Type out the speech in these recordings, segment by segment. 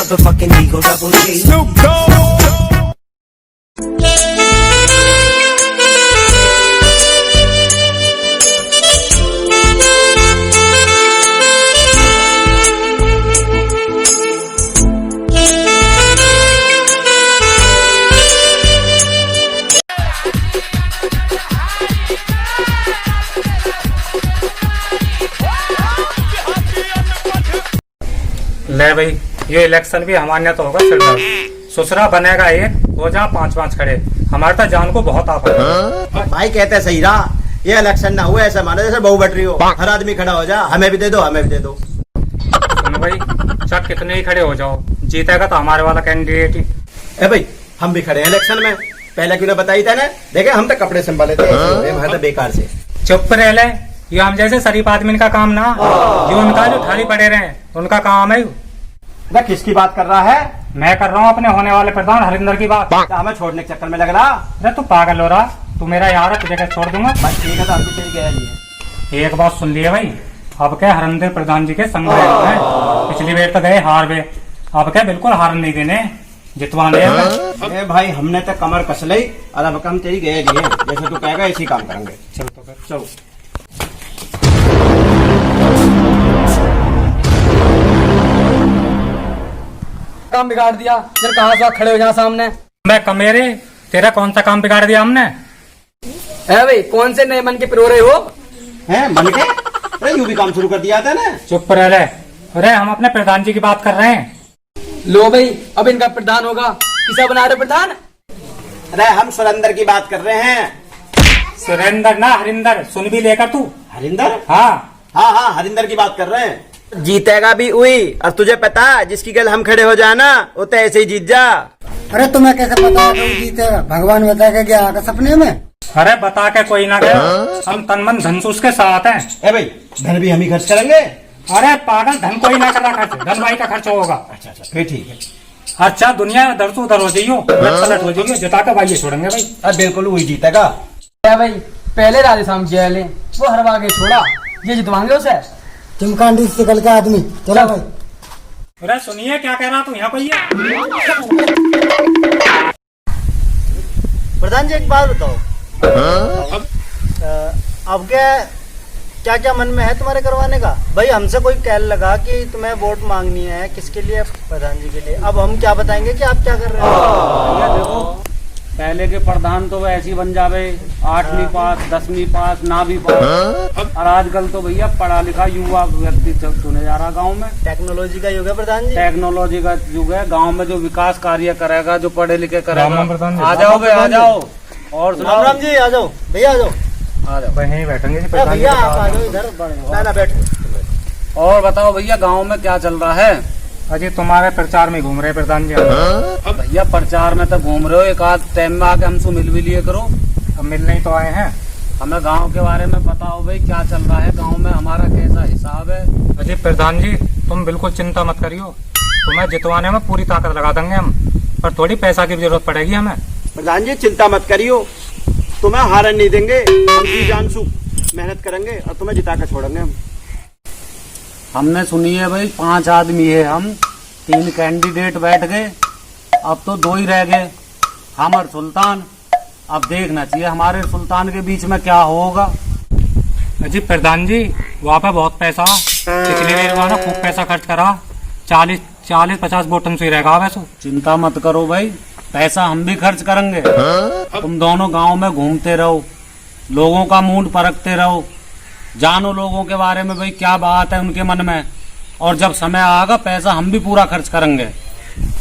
motherfucking Eagle Double G. Snoop Dogg. ले भाई, ये इलेक्शन भी हमारे तो होगा सिरदर्द। ससुरा बनेगा एक, हो जा 5-5 खड़े। हमारे तो जान को बहुत आफत है। भाई कहते सही रहा, ये इलेक्शन ना हुआ ऐसा मानो जैसे बहू बट रही हो। हर आदमी खड़ा हो जा, हमें भी दे दो, हमें भी दे दो। सुनो भाई, चाहे कितने ही खड़े हो जाओ, जीतेगा तो हमारे वाला कैंडिडेट ही। ए भाई, हम भी खड़े हैं इलेक्शन में, पहले क्यों ना बताई था ना। देखे हम तो कपड़े संभाले थे, हमारे तो बेकार से। चुप रह ले, ये हम जैसे शरीफ आदमी का काम ना, जो उनका जो ठाली पड़े रहे उनका काम है। ना किसकी बात कर रहा है? मैं कर रहा हूँ अपने होने वाले प्रधान हरिंदर की बात। हमें छोड़ने के चक्कर में लग रहा। अरे तू पागल हो रहा, तू मेरा यार है, तुझे कैसे छोड़ दूंगा। बस ठीक है, तो हम भी तेरी गया नहीं है। एक बात सुन लिए भाई, अब क्या हरिंदर प्रधान जी के संग हैं। पिछली बार तो गए हार गए, अब क्या बिल्कुल हार नहीं देने, जितवाने। ए भाई, हमने तो कमर कस ली और अब हम तेरी गए नहीं है। जैसे तू कहेगा ऐसे ही काम करेंगे। चल तो फिर चलो। काम बिगाड़ दिया। जब कहाँ से खड़े हो यहाँ सामने। मैं कमेरे, तेरा कौन सा काम बिगाड़ दिया हमने? है भाई, कौन से नए मन के पिरो रहे हो? हैं मन के? अरे यूं भी काम शुरू कर दिया था ना। चुप रह ले। अरे हम अपने प्रधान जी की बात कर रहे हैं। लो भाई, अब इनका प्रधान होगा। किसा बना रहे प्रधान? अरे हम सुरेंद्र की बात कर रहे हैं। सुरेंद्र ना हरिंदर, सुन भी लेकर तू। हरिंदर? हाँ हाँ, हरिंदर की बात कर रहे हैं। जीतेगा भी हुई, और तुझे पता जिसकी गल हम खड़े हो जाना वो तो ऐसे ही जीत जा। अरे तुम्हें कैसे पता है कि जीतेगा? भगवान बता के गया आका सपने में। अरे बता के कोई ना गया, हम तन मन धन से उसके साथ हैं। ए भाई, धन भी हम ही खर्च करेंगे। अरे पागल, धन कोई ना कर रहा खर्च, धन भाई का खर्च होगा। अच्छा, फिर ठीक है। अच्छा, दुनिया इधर से उधर हो जाइयो, पलट हो जाइयो, जिता के भाई ये छोड़ेंगे भाई। अब बिल्कुल वही जीतेगा। भाई, पहले राधे श्याम जी आए, वो हरवा के छोड़ा, ये जितवाएंगे उसे। चिमकांडी से निकल के आदमी। चलो भाई। अरे सुनिए, क्या कह रहा तू यहाँ पे? प्रधान जी एक बात बताओ, अब क्या क्या मन में है तुम्हारे करवाने का? भाई हमसे कोई कह लगा कि तुम्हें वोट मांगनी है, किसके लिए? प्रधान जी के लिए। अब हम क्या बताएंगे कि आप क्या कर रहे हो? देखो, पहले के प्रधान तो ऐसी बन जावे, 8वीं पास 10वीं पास ना भी पास, और आजकल तो भैया पढ़ा लिखा युवा व्यक्ति चुने जा रहा गांव में। टेक्नोलॉजी का युग है प्रधान जी। टेक्नोलॉजी का युग है। गांव में जो विकास कार्य करेगा, जो पढ़े लिखे करेगा। प्रधान जी, आ जाओ भाई, आ जाओ। और राम राम जी, आ जाओ भैया, आ जाओ। आ जाओ वहीं बैठेंगे जी, अरे प्रधान जी भैया के आप आ पास। जाओ इधर। ना बैठो। और बताओ भैया, गांव में क्या चल रहा है? अजी तुम्हारे प्रचार में घूम रहे प्रधान जी। भैया प्रचार में तो घूम रहे हो, एक आध टाइम में आके हमसे मिल भी लिए करो। अब मिलने ही तो आए हैं। हमें गांव के बारे में बताओ भाई, क्या चल रहा है गांव में, हमारा कैसा हिसाब है? अजी प्रधान जी, तुम बिल्कुल चिंता मत करियो, तुम्हें जितवाने में पूरी ताकत लगा देंगे हम, पर थोड़ी पैसा की भी जरूरत पड़ेगी हमें। प्रधान जी चिंता मत करियो, तुम्हें हारन नहीं देंगे। हम जी जान सु मेहनत करेंगे और तुम्हें जिता कर छोड़ेंगे हम। हमने सुनी है भाई, 5 आदमी है हम, 3 कैंडिडेट बैठ गए, अब तो 2 ही रह गए, हम और सुल्तान। अब देखना चाहिए हमारे सुल्तान के बीच में क्या होगा। अजी प्रधान जी, वहाँ पे बहुत पैसा, पिछली बार वहाँ ना खूब पैसा खर्च करा, 40-50 बोटन से रहेगा वैसे। चिंता मत करो भाई, पैसा हम भी खर्च करेंगे। तुम दोनों गांव में घूमते रहो, लोगों का मूड परखते रहो, जानो लोगों के बारे में भाई क्या बात है उनके मन में, और जब समय आएगा पैसा हम भी पूरा खर्च करेंगे।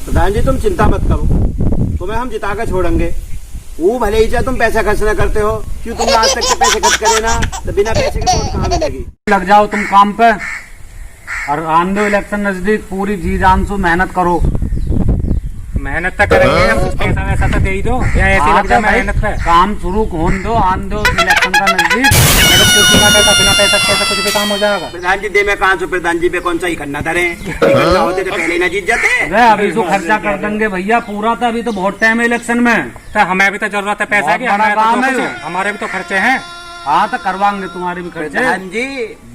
प्रधान जी तुम चिंता मत करो, तुम्हें हम जिता कर छोड़ेंगे। वो भले ही चाहे तुम पैसा खर्च न करते हो, क्यों तुमने आज तक के पैसे खर्च करे ना, तो बिना पैसे के वोट कहाँ मिलेगी। लग जाओ तुम काम पे, और आने दो इलेक्शन नजदीक, पूरी जी जान से मेहनत करो। मेहनत तो करेंगे हम, कुछ पैसा वैसा तो दे ही दो, या ऐसे लग जाए मेहनत पे। काम शुरू होने दो, आने दो इलेक्शन का नजदीक। बिना पैसा कुछ भी काम हो जाएगा। प्रधान जी दे में कहाँ से प्रधान जी पे कौन सा ही करना धरे, करना होते तो पहले ही ना जीत जाते। अरे अभी तो खर्चा कर देंगे भैया पूरा, था अभी तो बहुत टाइम है इलेक्शन में। तो हमें भी तो जरूरत है पैसा की, बहुत बड़ा काम है ये। हमारे भी तो खर्चे हैं। हाँ तो करवाएंगे तुम्हारे भी खर्चे। प्रधान जी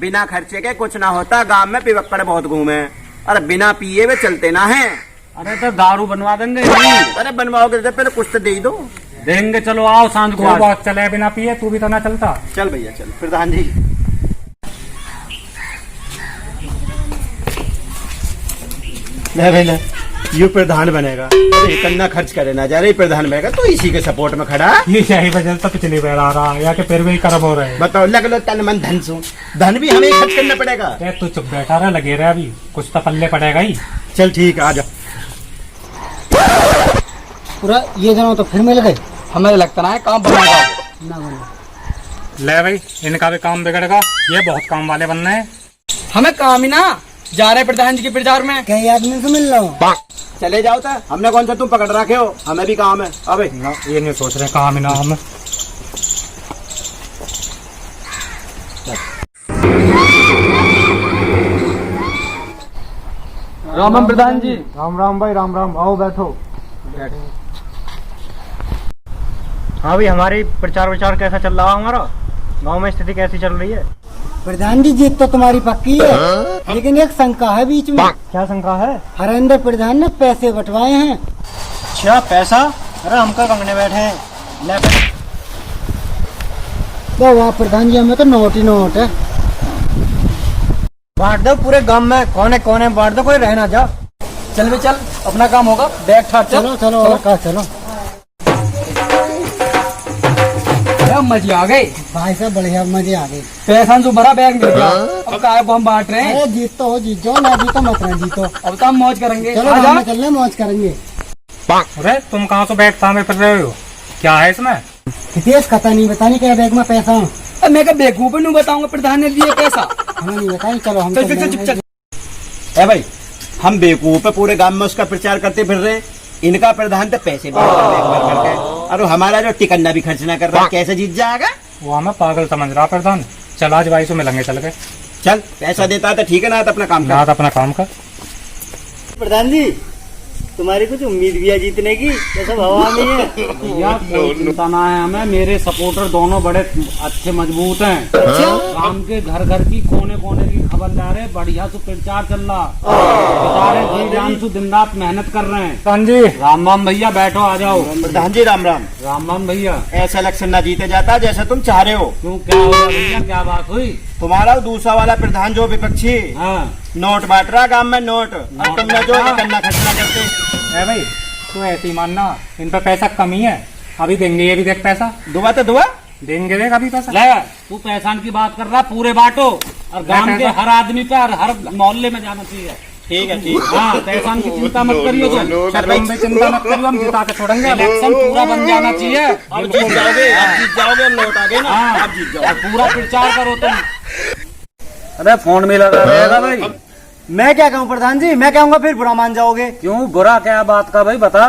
बिना खर्चे के कुछ ना होता, गांव में पिवक्कड़ बहुत घूमे और बिना पिए वे चलते ना हैं। अरे तो दारू बनवा देंगे अरे बनवाओगे तो पहले कुछ तो दे ही दो। देंगे, चलो आओ सांझ को तू आज। बहुत चले बिना पिए, तू भी तो ना चलता। चल भैया चल प्रधान जी। ले भैया यू प्रधान बनेगा, अरे कन्ना खर्च करे ना जा रही, प्रधान बनेगा तो इसी के सपोर्ट में खड़ा। ये यही वजह से पिछली बार आ रहा है, या कि फिर भी कर्म हो रहे हैं। बताओ लग लो तन मन धन सो, धन भी हमें ही खर्च करना पड़ेगा। ए, तू चुप बैठा रहा, लगे रहा, अभी कुछ तो पल्ले पड़ेगा ही। चल ठीक है आ जाओ। पूरा ये जनों तो फिर मिल गए। हमें लगता है काम बनाएगा। ना बने। ले भाई, इनका भी काम बिगड़ेगा, ये बहुत काम वाले बनना है। हमें काम ही ना, जा रहे प्रधान जी के प्रचार में। कई आदमी से मिल रहा हूँ। चले जाओ था, हमने कौन सा तुम पकड़ रखे हो, हमें भी काम है। अबे ना, ये नहीं सोच रहे काम ही ना हम। राम राम प्रधान जी। राम राम भाई, राम राम, आओ बैठो। हाँ भाई, हमारी प्रचार विचार कैसा चल रहा है, हमारा गांव में स्थिति कैसी चल रही है? प्रधान जी जीत तो तुम्हारी पक्की है, लेकिन एक शंका है बीच में। क्या शंका है? हरेंद्र प्रधान ने पैसे बंटवाए हैं। अच्छा पैसा? अरे हम क्या मांगने बैठे हैं, ले तो वाह प्रधान जी, हमें तो नोट ही नोट है। बांट दो पूरे गांव में, कौन है बांट दो, कोई रह ना जा। चल भी चल, अपना काम होगा, बैग ठाट चल। चलो चलो और कहा चलो। मजे आ गए भाई साहब, बढ़िया मजे आ गए। पैसा जो भरा बैग मिल गया, अब काय को हम बांट रहे हैं। अरे जीत तो हो, जीत जाओ, ना जीतो मत ना जीतो। अब तो हम मौज करेंगे। चलो आजा। गाँव में चलने मौज करेंगे। अरे तुम कहाँ से बैग थामे फिर रहे हो, क्या है इसमें? हितेश खता नहीं बतानी क्या बैग में पैसा है। अब मैं क्या बेवकूफ नहीं बताऊंगा, प्रधान ने दिए पैसा। हमें नहीं बताई, चलो हम चल चल चल रहे चल हैं। चल। ए भाई, हम बेवकूफ है, पूरे गांव में उसका प्रचार करते फिर रहे। इनका प्रधान तो पैसे बांट करके, और हमारा जो टिकन्ना भी खर्च ना कर रहा, कैसे जीत जाएगा? वो हमें पागल समझ रहा प्रधान। चल आज भाई से मिलेंगे, चल के। चल पैसा देता है तो ठीक है, ना तो अपना काम ना तो अपना काम कर। प्रधान जी, तुम्हारी कुछ उम्मीद भी है जीतने की, जैसा हवा में है। भैया कोई चिंता ना है हमें, मेरे सपोर्टर दोनों बड़े अच्छे मजबूत हैं। गांव के घर घर की कोने कोने की खबरदार है, बढ़िया से प्रचार चल रहा। बेचारे जी जान से दिन रात मेहनत कर रहे हैं। प्रधान जी, राम राम भैया, बैठो आ जाओ। प्रधान जी राम राम। राम राम भैया। ऐसा इलेक्शन ना जीते जाता जैसा तुम चाह रहे हो। क्यों, क्या हो गया भैया, क्या बात हुई? तुम्हारा दूसरा वाला प्रधान जो विपक्षी हाँ, नोट बांट रहा गांव में, नोट, और तुमने जो करना खर्चना करते। ए भाई तू ऐसे ही मानना, इन पे पैसा कमी है, अभी देंगे, ये भी देख पैसा दुआ तो दुआ देंगे, देख अभी पैसा। ले तू पैसा की बात कर रहा, पूरे बांटो, और गांव के हर आदमी पे और हर मोहल्ले में जाना चाहिए। ठीक है ठीक है। हाँ, पैसा की चिंता मत करियो तुम। तुम भी चिंता मत करियो, हम जिता के छोड़ेंगे। इलेक्शन पूरा बन जाना चाहिए। अब जीत जाओगे, अब जीत जाओगे, अब नोट आ गए ना, हाँ, अब जीत और जाओगे। पूरा प्रचार करो तुम। अरे फोन में लगा रहेगा भाई। मैं क्या कहूँ प्रधान जी, मैं कहूँगा फिर बुरा मान जाओगे। क्यों, बुरा क्या बात का भाई, बता।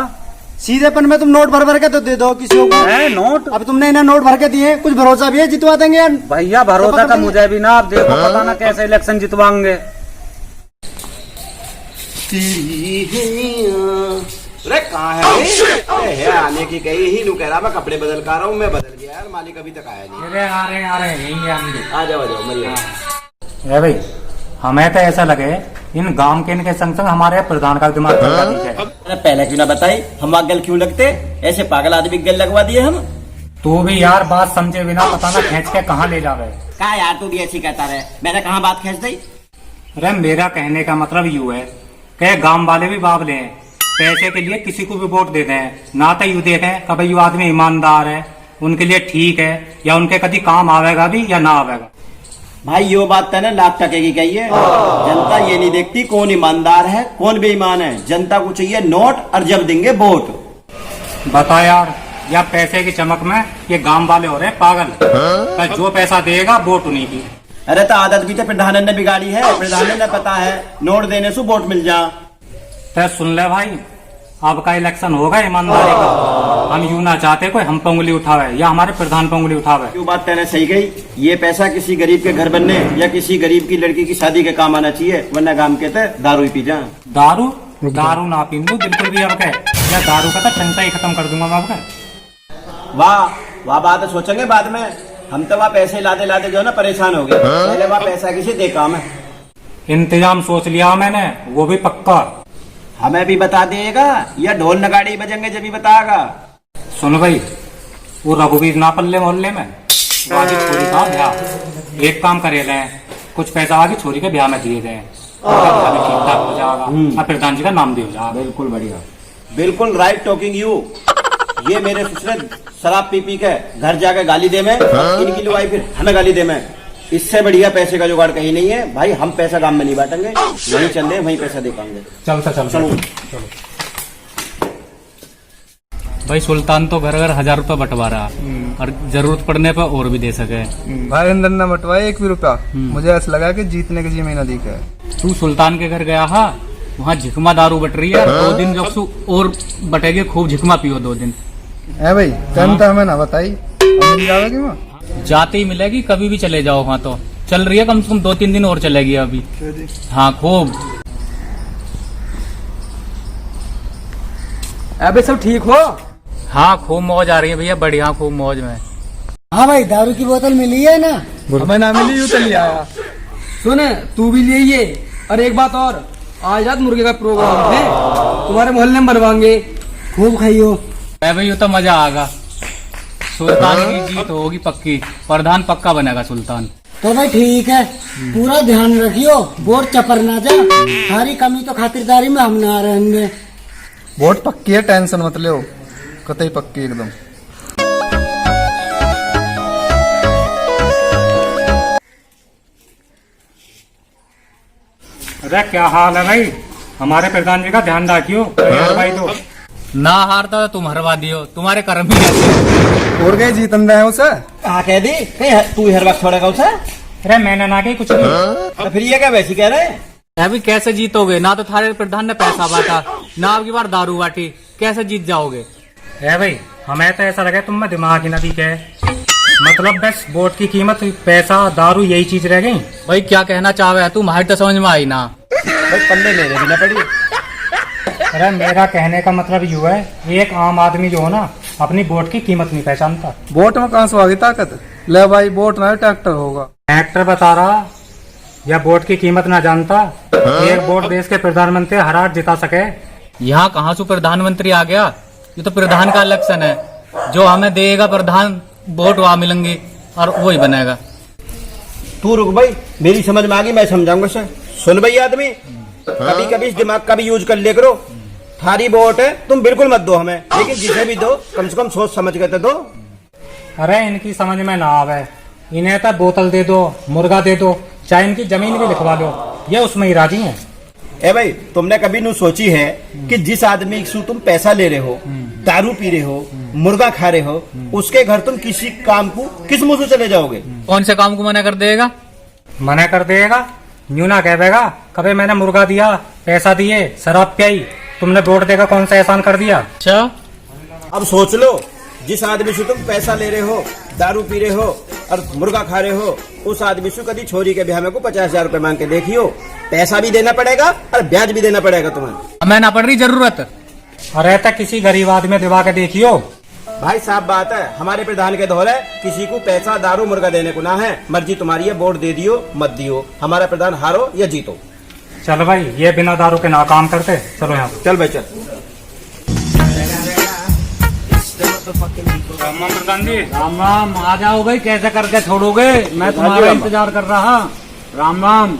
सीधेपन में तुम नोट भर भर के तो दे दो किसी को। है नोट? अब तुमने इन्हें नोट भर के दिए, कुछ भरोसा भी है जितवा देंगे यार? भैया भरोसा था मुझे भी ना, आप देखो पता ना कैसे इलेक्शन जितवाएंगे। अरे कहाँ है भाई? अरे है आने की कही ही, नू कह रहा मैं कपड़े बदल कर रहा हूँ, मैं बदल गया यार, मालिक अभी तक आया नहीं। अरे आ रहे हैं, यहीं हैं हम भी। आ जाओ मरिया। ए भाई, हमें तो ऐसा लगे इन गांव के इनके संग संग हमारे प्रधान का दिमाग खराब है। अरे पहले क्यों ना बताई, हम गल क्यों लगते, ऐसे पागल आदमी गल लगवा दिए हम। तू भी यार बात समझे बिना पता ना खींच के कहाँ ले जावे। कहा यार, तू भी ऐसी कहता रहे, मैंने कहाँ बात खींच दी? अरे मेरा कहने का मतलब यूँ है कि गांव वाले भी बावले हैं, पैसे के लिए किसी को भी वोट देते हैं, ना तो यूँ देखें कि भाई यू आदमी ईमानदार है, उनके लिए ठीक है, या उनके कभी काम आवेगा भी या ना आवेगा। भाई यो बात तने लाख टके की कही है। जनता ये नहीं देखती कौन ईमानदार है कौन बेईमान है, जनता को चाहिए नोट और जब देंगे वोट। बता यार, या पैसे की चमक में ये गांव वाले हो रहे हैं पागल। तो जो पैसा देगा वोट उन्हीं की। अरे तो आदत भी तो प्रधान ने बिगाड़ी है, प्रधान ने पता है नोट देने से वोट मिल जा। तो सुन ले भाई, अब का इलेक्शन होगा ईमानदारी का, हम यूं ना चाहते कोई हम पे उंगली उठावे या हमारे प्रधान पे उंगली उठावे। क्यों बात तेने सही गई, ये पैसा किसी गरीब के घर बनने या किसी गरीब की लड़की की शादी के काम आना चाहिए, वरना गांव के तो दारू ही पी जा। दारू दारू ना पीऊं बिल्कुल भी अब के, या दारू का तो टंटा ही खत्म कर दूंगा मैं अब के। वाह बात सोचेंगे बाद में, हम तो वहाँ पैसे लाते लाते जो है ना परेशान हो गए, पहले वहाँ पैसा किसी दे काम है। इंतजाम सोच लिया मैंने, वो भी पक्का। हमें भी बता देगा या ढोल नगाड़ी बजेंगे जब भी बताएगा। सुनो भाई, वो रघुवीर ना पल्ले मोहल्ले में वो आगे छोरी का ब्याह एक काम करे गए, कुछ पैसा आगे छोरी के ब्याह में दिए गए, ठीक ठाक हो जाएगा और प्रधान जी का नाम भी हो जाएगा। बिल्कुल बढ़िया, बिल्कुल राइट टॉकिंग यू। ये मेरे ससुर शराब पी पी के घर जाके गाली दे में, इनकी लुआई फिर हमें गाली दे में। इससे बढ़िया पैसे का जुगाड़ कहीं नहीं है भाई। हम पैसा गांव में नहीं बांटेंगे, वहीं चल वहीं पैसा दे पाएंगे। चलो भाई, सुल्तान तो घर घर 1000 रुपए बंटवा रहा और जरूरत पड़ने पर और भी दे सके। भाई अंदर न बंटवाए 1 भी रुपया। मुझे ऐसा लगा कि जीतने की जी में नदी का। तू सुल्तान के घर गया हा, वहाँ झिकमा दारू बट रही है। 2 दिन जो और बटेगे, खूब झिकमा पियो 2 दिन। है भाई, कम तो हमें ना बताई, मिल जाएगी वहाँ। जाते ही मिलेगी, कभी भी चले जाओ वहाँ। तो चल रही है, कम से कम 2-3 दिन और चलेगी अभी। हाँ खूब। अबे सब ठीक हो? हाँ खूब मौज आ रही है भैया, बढ़िया खूब मौज में। हाँ भाई, दारू की बोतल मिली है ना? हमें ना मिली, यूं तो ले आया। सुन, तू भी ले ये। और एक बात और, आज रात मुर्गे का प्रोग्राम है, तुम्हारे मोहल्ले में बनवाएंगे, खूब खाइयो। भाई ये तो मजा आएगा। सुल्तान की जीत होगी पक्की, प्रधान पक्का बनेगा सुल्तान। तो भाई ठीक है, पूरा ध्यान रखियो, वोट चपर ना जा। सारी कमी तो खातिरदारी में हम ना रहेंगे। वोट पक्की है, टेंशन मत लो, कतई पक्की एकदम। अरे क्या हाल है भाई, हमारे प्रधान जी का ध्यान रखियो। भाई तो ना हारता तो तुम हरवा दियो, तुम्हारे कर्म ही ऐसे। और गए जीतन रहे उसे। कहाँ कह दी कहीं तू हर वक्त छोड़ेगा उसे? अरे मैंने ना कही कुछ नहीं। तो फिर ये क्या वैसी कह रहे? अभी कैसे जीतोगे? ना तो थारे प्रधान ने पैसा बांटा, ना आपकी बार दारू बांटी, कैसे जीत जाओगे? है भाई, हमें तो ऐसा लगा तुम में दिमाग ही नदी के। मतलब बस वोट की कीमत पैसा दारू यही चीज रह गई। भाई क्या कहना चाह रहे तुम? हमारी तो समझ में आई ना। पल्ले ले लेना पड़ी। अरे मेरा कहने का मतलब यूँ है, एक आम आदमी जो हो ना, अपनी वोट की कीमत नहीं पहचानता। वोट में कहाँ से आ गई ताकत? ले भाई, वोट ना ट्रैक्टर होगा। ट्रैक्टर बता रहा या वोट की कीमत ना जानता? एक वोट देश के प्रधानमंत्री हर हाथ जिता सके। यहाँ कहाँ से प्रधानमंत्री आ गया? ये तो प्रधान का इलेक्शन है, जो हमें देगा प्रधान, वोट वहाँ मिलेंगे और वही बनेगा। तू रुक भाई, मेरी समझ में आ गई, मैं समझाऊंगा सर। सुन भाई आदमी, कभी कभी इस दिमाग का भी यूज कर ले करो। थारी वोट है, तुम बिल्कुल मत दो हमें, लेकिन जिसे भी दो कम से कम सोच समझ के तो दो। अरे इनकी समझ में ना आवे, इन्हें तो बोतल दे दो, मुर्गा दे दो, चाहे इनकी जमीन भी लिखवा लो, ये उसमें ही राजी हैं। ए भाई, तुमने कभी नू सोची है कि जिस आदमी से तुम पैसा ले रहे हो, दारू पी रहे हो, मुर्गा खा रहे हो, उसके घर तुम किसी काम को किस मुंह से चले जाओगे? कौन से काम को मना कर देगा? मना कर देगा? यूं ना कहेगा कभी मैंने मुर्गा दिया, पैसा दिए, शराब पियाई, तुमने वोट देगा, कौन सा एहसान कर दिया? अच्छा अब सोच लो, जिस आदमी से तुम पैसा ले रहे हो, दारू पी रहे हो और मुर्गा खा रहे हो, उस आदमी से कभी छोरी के ब्याह में को 50,000 रुपए मांग के देखियो। पैसा भी देना पड़ेगा और ब्याज भी देना पड़ेगा तुम्हें। हमें ना पड़ रही जरूरत। अरे तक किसी गरीब आदमी दिवा के देखियो। भाई साहब बात है, हमारे प्रधान के दौर है, किसी को पैसा दारू मुर्गा देने को ना है। मर्जी तुम्हारी है, वोट दे दियो मत दियो, हमारा प्रधान हारो या जीतो। चलो भाई, ये बिना दारू के ना काम करते। चलो यहाँ चल भाई चल। प्रधान जी, राम राम, आ जाओ भाई, कैसे करके छोड़ोगे? मैं तुम्हारा इंतजार कर रहा। राम राम।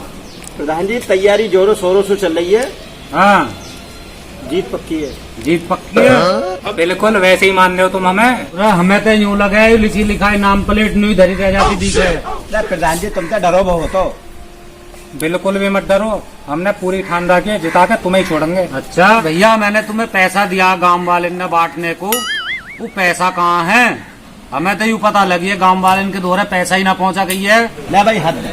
प्रधान जी, तैयारी जोरों शोरों से चल रही है, हाँ जीत पक्की है। जीत पक्की है? बिल्कुल वैसे ही मान रहे हो तुम हमें। अरे हमें तो यूं लगे लिखी लिखाई नाम प्लेट नहीं धरी रह जाती दिखे। प्रधान जी, तुम तो डरो बहुत हो। बिल्कुल भी मत डरो, हमने पूरी ठान रखी है, जिता के तुम्हें ही छोड़ेंगे। अच्छा भैया, मैंने तुम्हें पैसा दिया गांव वाले ने बांटने को, वो पैसा कहाँ है? हमें तो यूँ पता लगी है गांव वाले के द्वारा पैसा ही ना पहुंचा गई है। ले भाई हद है।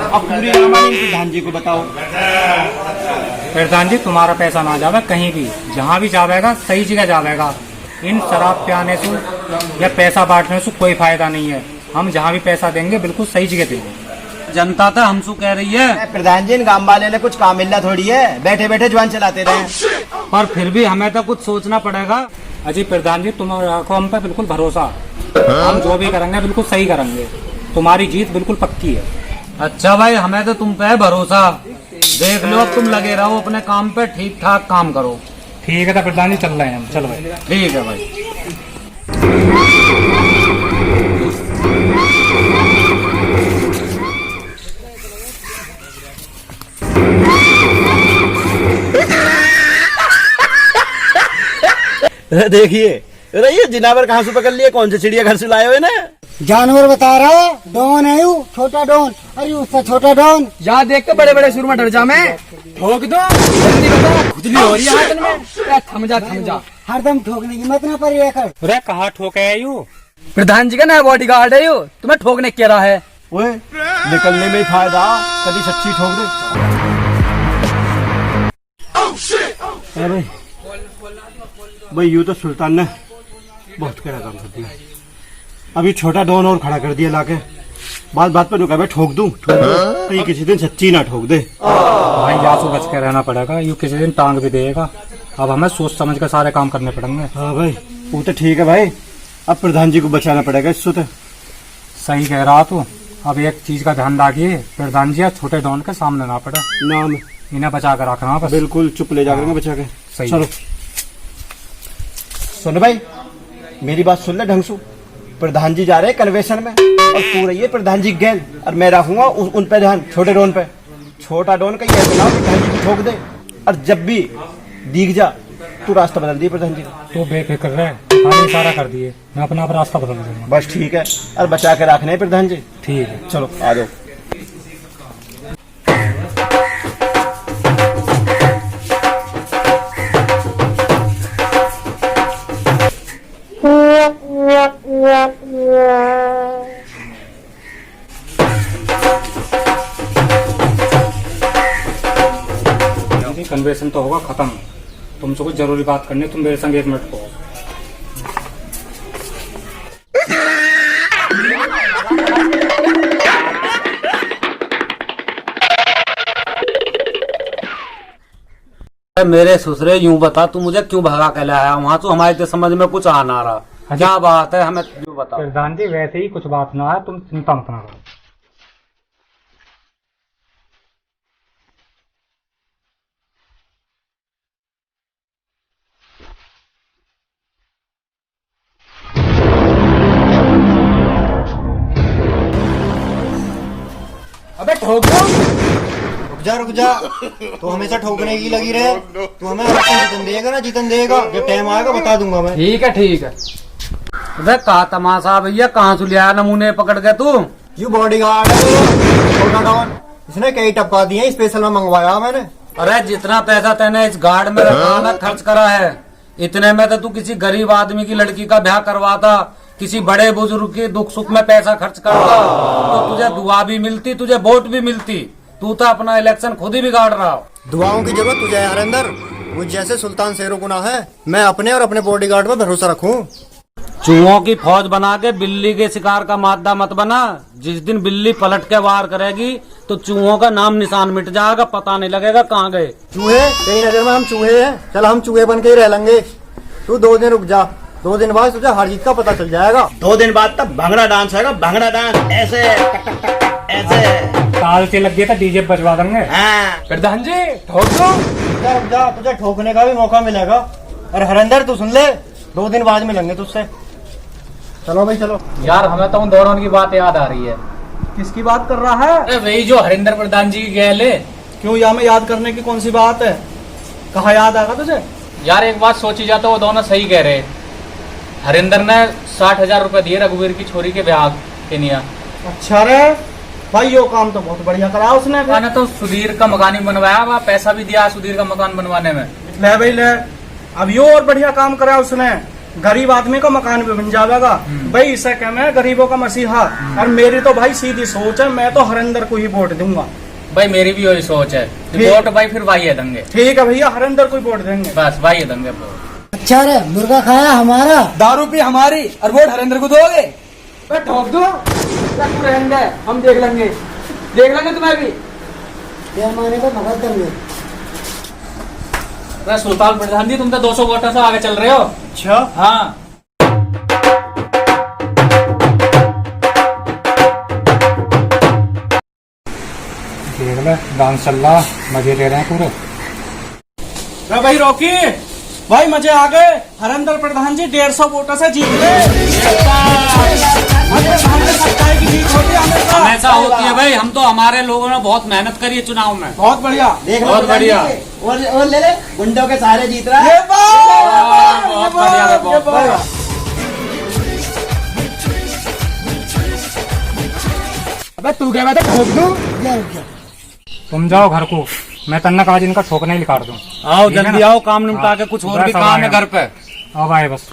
अब पूरी रामायण प्रधान जी को बताओ। प्रधान जी, तुम्हारा पैसा ना जावे कहीं भी, जहाँ भी जावेगा सही जगह जावेगा। इन शराब पियाने से या पैसा बांटने से कोई फायदा नहीं है। हम जहाँ भी पैसा देंगे बिल्कुल सही जगह देंगे। जनता तो हमसे कह रही है। प्रधान जी, इन गांव वाले ने कुछ काम मिलना थोड़ी है, बैठे बैठे जुबान चलाते रहे। पर फिर भी हमें तो कुछ सोचना पड़ेगा। अजी प्रधान जी, तुम रखो हम पे बिल्कुल भरोसा, हम जो भी करेंगे बिल्कुल सही करेंगे, तुम्हारी जीत बिल्कुल पक्की है। अच्छा भाई, हमें तो तुम पे है भरोसा, देख लो, अब तुम लगे रहो अपने काम पे, ठीक ठाक काम करो। ठीक है तो प्रधान जी चल रहे हैं हम, चलो भाई। ठीक है भाई। देखिए, अरे ये जिनावर कहाँ से पकड़ लिए, कौन से चिड़ियाघर से लाए हुए ना? जानवर बता रहा है, डॉन है यू, छोटा डॉन। अरे उसका छोटा डॉन। यहाँ देख के बड़े बड़े सुर में डर जा मैं। ठोक दो जल्दी, बता खुजली हो रही है हाथ में। थम जा थम जा। हरदम ठोकने की मत ना परिया कर। अरे कहाँ ठोके है यू? प्रधान जी का नया बॉडी गार्ड है यू, तुम्हें ठोकने क्या रहा है? ओए, निकलने में ही फायदा, कभी सच्ची ठोक दे। अरे भाई यूं तो सुल्तान ने बहुत कड़ा काम कर दिया। अभी छोटा डॉन और खड़ा कर दिया लाके, बात बात पर रुका, मैं ठोक दूं कहीं किसी दिन सच्ची ना ठोक दे। भाई यासू बच के रहना पड़ेगा, यू किसी दिन टांग भी देगा। अब हमें सोच समझ कर सारे काम करने पड़ेंगे। हाँ भाई, वो तो ठीक है भाई, अब प्रधान जी को बचाना पड़ेगा इससे। तो सही कह रहा तू। अब एक चीज का ध्यान रखिए, प्रधान जी छोटे डॉन के सामने ना पड़े, नाम इन्हें बचा कर रखना बस। बिल्कुल चुप ले जा करेंगे बचा के। सही। चलो सुन भाई, मेरी बात सुन ले ढंग से। प्रधान जी जा रहे हैं कन्वेंशन में, और तू रही है प्रधान जी गेंद, और मैं रखूंगा उन पे ध्यान, छोटे डॉन पे। छोटा डॉन का ये ऐसा प्रधान जी को ठोक दे, और जब भी दिख जा तू रास्ता बदल दिए प्रधान जी का। तू बेफिक्र रहे, खाली इशारा कर दिए, मैं अपना आप रास्ता बदल दूंगा। बस ठीक है, और बचा के रखने प्रधान जी। ठीक है चलो आ जाओ। कन्वेंशन तो होगा खत्म, तुमसे कुछ जरूरी बात करनी है, तुम मेरे संग 1 मिनट को। मेरे ससुरे यूं बता, तू मुझे क्यों भगा के लाया वहाँ? तो हमारे तो समझ में कुछ आ ना रहा, क्या बात है हमें यूं बता। प्रधान जी वैसे ही कुछ बात ना है, तुम चिंता मत ना करो। अबे ठोक दो। रुक जा, तो हमेशा ठोकने की लगी रहे। तू हमें जीतन देगा ना, जीतन देगा, जब टाइम आएगा बता दूंगा मैं। ठीक है ठीक है। अबे का तमाशा भैया, कहाँ से लिया नमूने पकड़ के तू? यू बॉडी गार्ड है छोटा डॉन, इसने कई टपका दिए, स्पेशल में मंगवाया मैंने। अरे जितना पैसा तैने इस गार्ड में रखा ना, खर्च करा है, इतने में तो तू किसी गरीब आदमी की लड़की का ब्याह करवाता, किसी बड़े बुजुर्ग के दुख सुख में पैसा खर्च करता, तो तुझे दुआ भी मिलती, तुझे वोट भी मिलती। तू तो अपना इलेक्शन खुद ही बिगाड़ रहा हो। दुआओं की जरूरत तुझे है हरिंदर, मुझ जैसे सुल्तान शेरों गुना है, मैं अपने और अपने बॉडीगार्ड पर भरोसा रखूं। चूहों की फौज बना के बिल्ली के शिकार का मादा मत बना। जिस दिन बिल्ली पलट के वार करेगी तो चूहों का नाम निशान मिट जाएगा, पता नहीं लगेगा कहाँ गए। चूहे तेरी नजर में हम चूहे हैं, चल हम चूहे बन के ही रह लेंगे। तू 2 दिन रुक जा, 2 दिन बाद तुझे हार जीत का पता चल जाएगा। 2 दिन बाद तब भांगड़ा डांस आएगा, भांगड़ा डांस ऐसे ऐसे ताल से लग गया था, डीजे बजवा देंगे। हाँ। प्रधान जी ठोक दो। रुक जा, तुझे ठोकने का भी मौका मिलेगा। अरे हरिंदर तू सुन ले, 2 दिन बाद मिलेंगे तुझसे। चलो भाई चलो। यार हमें तो उन दोनों की बात याद आ रही है। किसकी बात कर रहा है? अरे वही जो हरिंदर प्रधान जी की गैल है। क्यों, यहाँ में याद करने की कौन सी बात है? कहाँ याद आएगा तुझे? यार एक बात सोची जाए तो वो दोनों सही कह रहे। हरिंदर ने 60,000 रुपए दिए रघुवीर की छोरी के ब्याह के लिए। अच्छा रे भाई, यो काम तो बहुत बढ़िया करा उसने। मैंने तो सुधीर का मकान ही बनवाया, वहाँ पैसा भी दिया सुधीर का मकान बनवाने में। ले भाई ले, अब यो और बढ़िया काम करा उसने, गरीब आदमी का मकान भी बन जाएगा भाई। इसे क्या, मैं गरीबों का मसीहा। और मेरी तो भाई सीधी सोच है, मैं तो हरिंदर को ही वोट दूंगा। भाई मेरी भी वही सोच है, वोट भाई फिर भाई है देंगे। ठीक है भैया, हरिंदर को ही वोट देंगे। बस भाई है देंगे। अच्छा रे, मुर्गा खाया हमारा, दारू पी हमारी, और वोट हरिंदर को दोगे? ठोक दो, हम देख लेंगे तुम्हें भी। पैमाने को मदद देंगे। अरे सुल्तान प्रधान जी, तुम तो 200 वोटों से आगे चल रहे हो। अच्छा हाँ। देख बोले डांस चल रहा, मजे ले रहे हैं पूरे। भाई रॉकी, भाई मजे आ गए। हरेंद्र प्रधान जी 150 वोटों से जीत गए। हमेशा होती है भाई, हम तो हमारे लोगों ने बहुत मेहनत करी है चुनाव में। बहुत बढ़िया। देख लो बहुत प्रधान बढ़िया। जी, और ले ले गुंडों के सहारे जीत रहा है। बहुत बढ़िया है, बहुत बढ़िया। अबे तू क्या बात है, ठोक दूं? तुम जाओ घर को, मैं तन्नक आज इनका ठोकना ही निकाल दूं। आओ ठीक है जल्दी ना? आओ, काम निपटा के कुछ और भी बस अब काम आए है घर पे। अब आए बस।